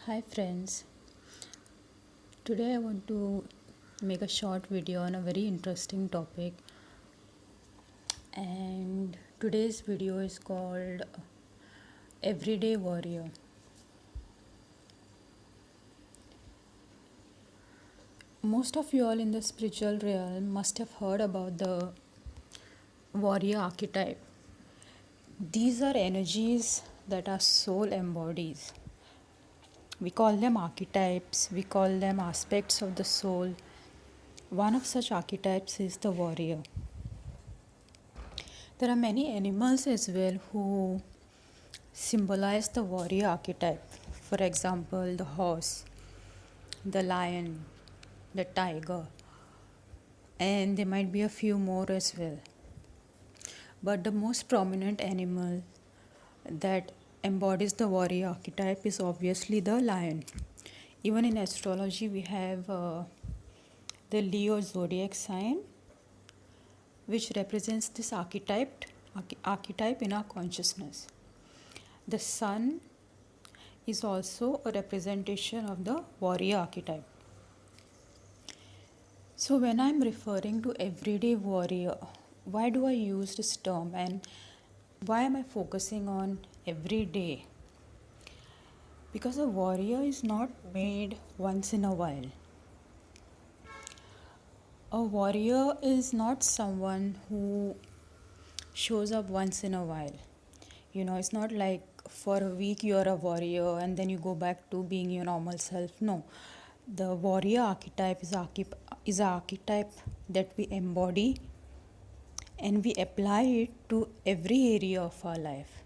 Hi friends, today I want to make a short video on a very interesting topic, and today's video is called Everyday Warrior. Most of you all in the spiritual realm must have heard about the warrior archetype. These are energies that our soul embodies. We call them archetypes, we call them aspects of the soul. One of such archetypes is the warrior. There are many animals as well who symbolize the warrior archetype. For example, the horse, the lion, the tiger, and there might be a few more as well. But the most prominent animal that embodies the warrior archetype is obviously the lion. Even in astrology, we have the Leo zodiac sign, which represents this archetype in our consciousness. The sun is also a representation of the warrior archetype. So when I'm referring to everyday warrior, why do I use this term and why am I focusing on everyday? Because a warrior is not made once in a while. A warrior is not someone who shows up once in a while. It's not like for a week you're a warrior and then you go back to being your normal self. No, the warrior archetype is an archetype that we embody and we apply it to every area of our life.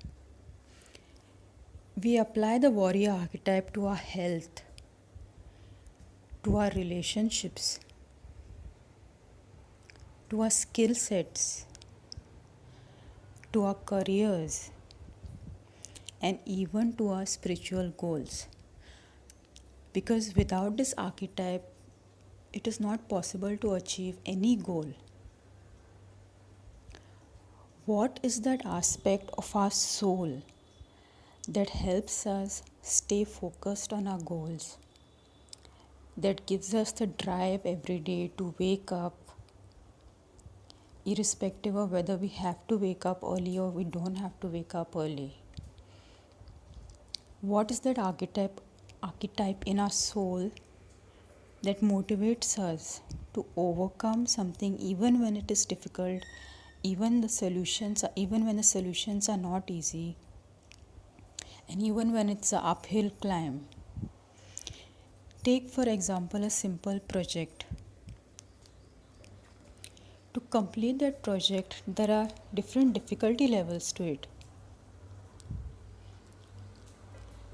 We apply the warrior archetype to our health, to our relationships, to our skill sets, to our careers, and even to our spiritual goals. Because without this archetype, it is not possible to achieve any goal. What is that aspect of our soul that helps us stay focused on our goals? That gives us the drive every day to wake up, irrespective of whether we have to wake up early or we don't have to wake up early. What is that archetype in our soul that motivates us to overcome something even when it is difficult, even when the solutions are not easy, and even when it's an uphill climb? Take for example a simple project. To complete that project, there are different difficulty levels to it.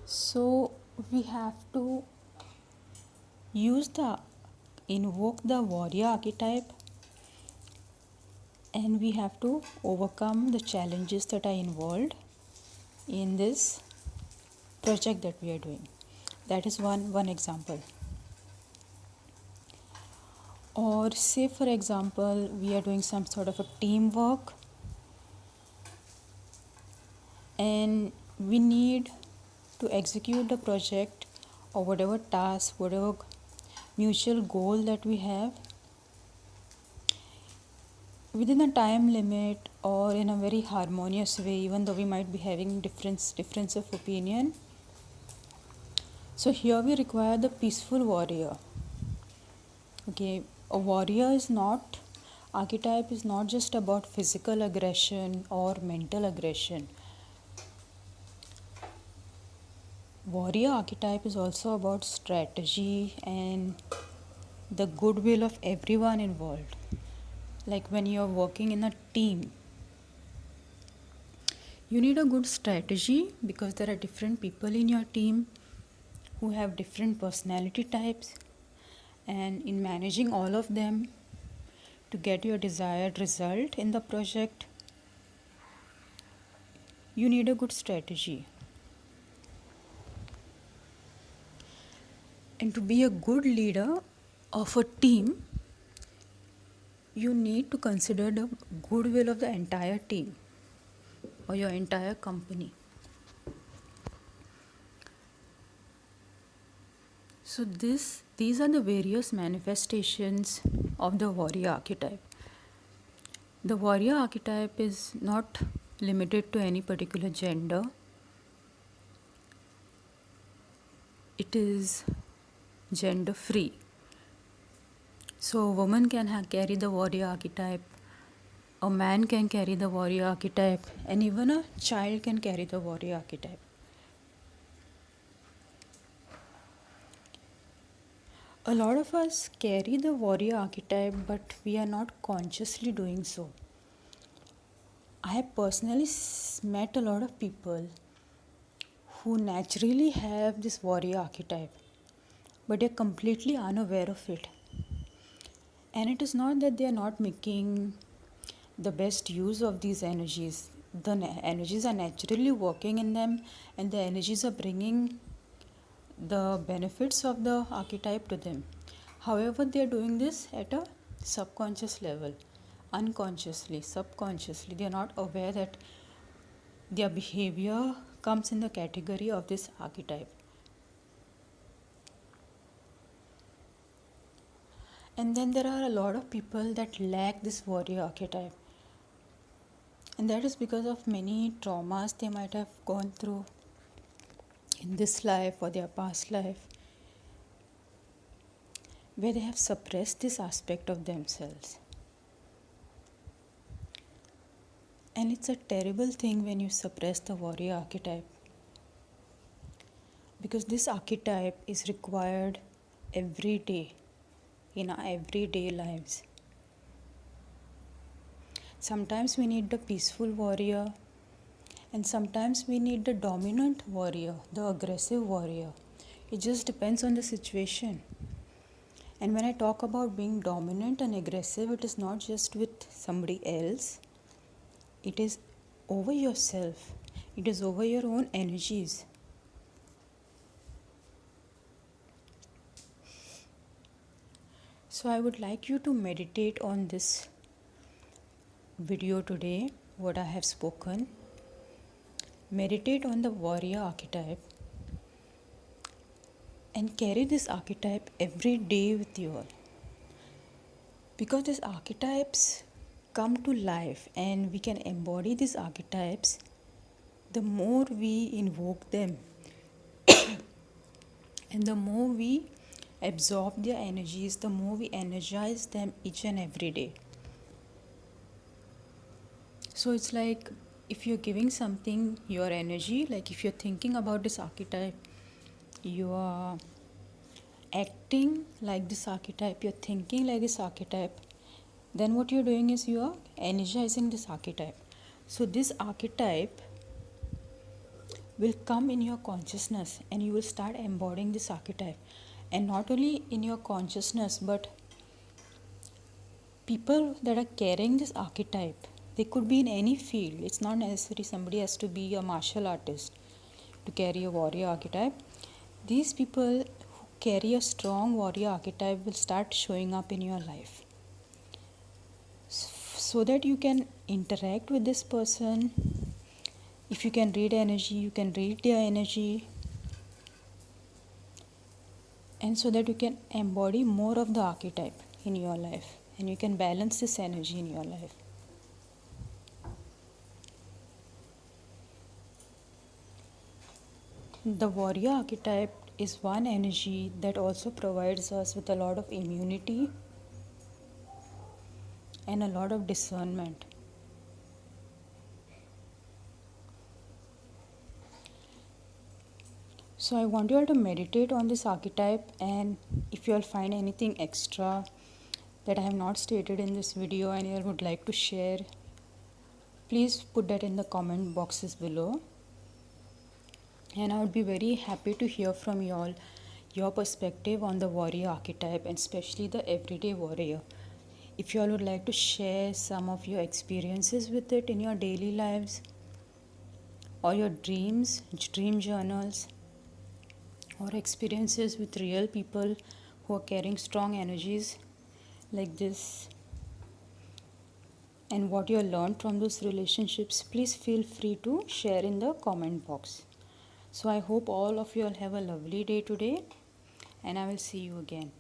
So we have to invoke the warrior archetype, and we have to overcome the challenges that are involved in this project that we are doing. That is one example. Or say for example, we are doing some sort of a teamwork and we need to execute the project or whatever task, whatever mutual goal that we have within a time limit or in a very harmonious way, even though we might be having difference of opinion. So here we require the peaceful warrior. Okay, a warrior archetype is not just about physical aggression or mental aggression. Warrior archetype is also about strategy and the goodwill of everyone involved. Like when you're working in a team, you need a good strategy because there are different people in your team who have different personality types, and in managing all of them to get your desired result in the project, you need a good strategy. And to be a good leader of a team, you need to consider the goodwill of the entire team or your entire company. So these are the various manifestations of the warrior archetype. The warrior archetype is not limited to any particular gender. It is gender free. So a woman can carry the warrior archetype, a man can carry the warrior archetype, and even a child can carry the warrior archetype. A lot of us carry the warrior archetype, but we are not consciously doing so. I have personally met a lot of people who naturally have this warrior archetype, but they're completely unaware of it. And it is not that they are not making the best use of these energies. The energies are naturally working in them, and the energies are bringing the benefits of the archetype to them. However, they are doing this at a subconscious level, unconsciously, subconsciously. They are not aware that their behavior comes in the category of this archetype. And then there are a lot of people that lack this warrior archetype. And that is because of many traumas they might have gone through in this life or their past life, where they have suppressed this aspect of themselves. And it's a terrible thing when you suppress the warrior archetype, because this archetype is required every day in our everyday lives. Sometimes we need the peaceful warrior, and sometimes we need the dominant warrior, the aggressive warrior. It just depends on the situation. And when I talk about being dominant and aggressive, it is not just with somebody else, it is over yourself, it is over your own energies. So I would like you to meditate on this video today, what I have spoken. Meditate on the warrior archetype and carry this archetype every day with you all. Because these archetypes come to life and we can embody these archetypes the more we invoke them and the more we absorb their energies, the more we energize them each and every day. So it's like if you're giving something your energy, like if you're thinking about this archetype, you are acting like this archetype, you're thinking like this archetype, then what you're doing is you are energizing this archetype. So this archetype will come in your consciousness and you will start embodying this archetype. And not only in your consciousness, but people that are carrying this archetype, they could be in any field. It's not necessary somebody has to be a martial artist to carry a warrior archetype. These people who carry a strong warrior archetype will start showing up in your life, so that you can interact with this person. If you can read energy, you can read their energy, and so that you can embody more of the archetype in your life and you can balance this energy in your life. The warrior archetype is one energy that also provides us with a lot of immunity and a lot of discernment. So I want you all to meditate on this archetype, and if you all find anything extra that I have not stated in this video and you would like to share, please put that in the comment boxes below. And I would be very happy to hear from you all, your perspective on the warrior archetype and especially the everyday warrior. If you all would like to share some of your experiences with it in your daily lives or your dreams, dream journals, or experiences with real people who are carrying strong energies like this, and what you learned from those relationships, please feel free to share in the comment box. So I hope all of you all have a lovely day today, and I will see you again.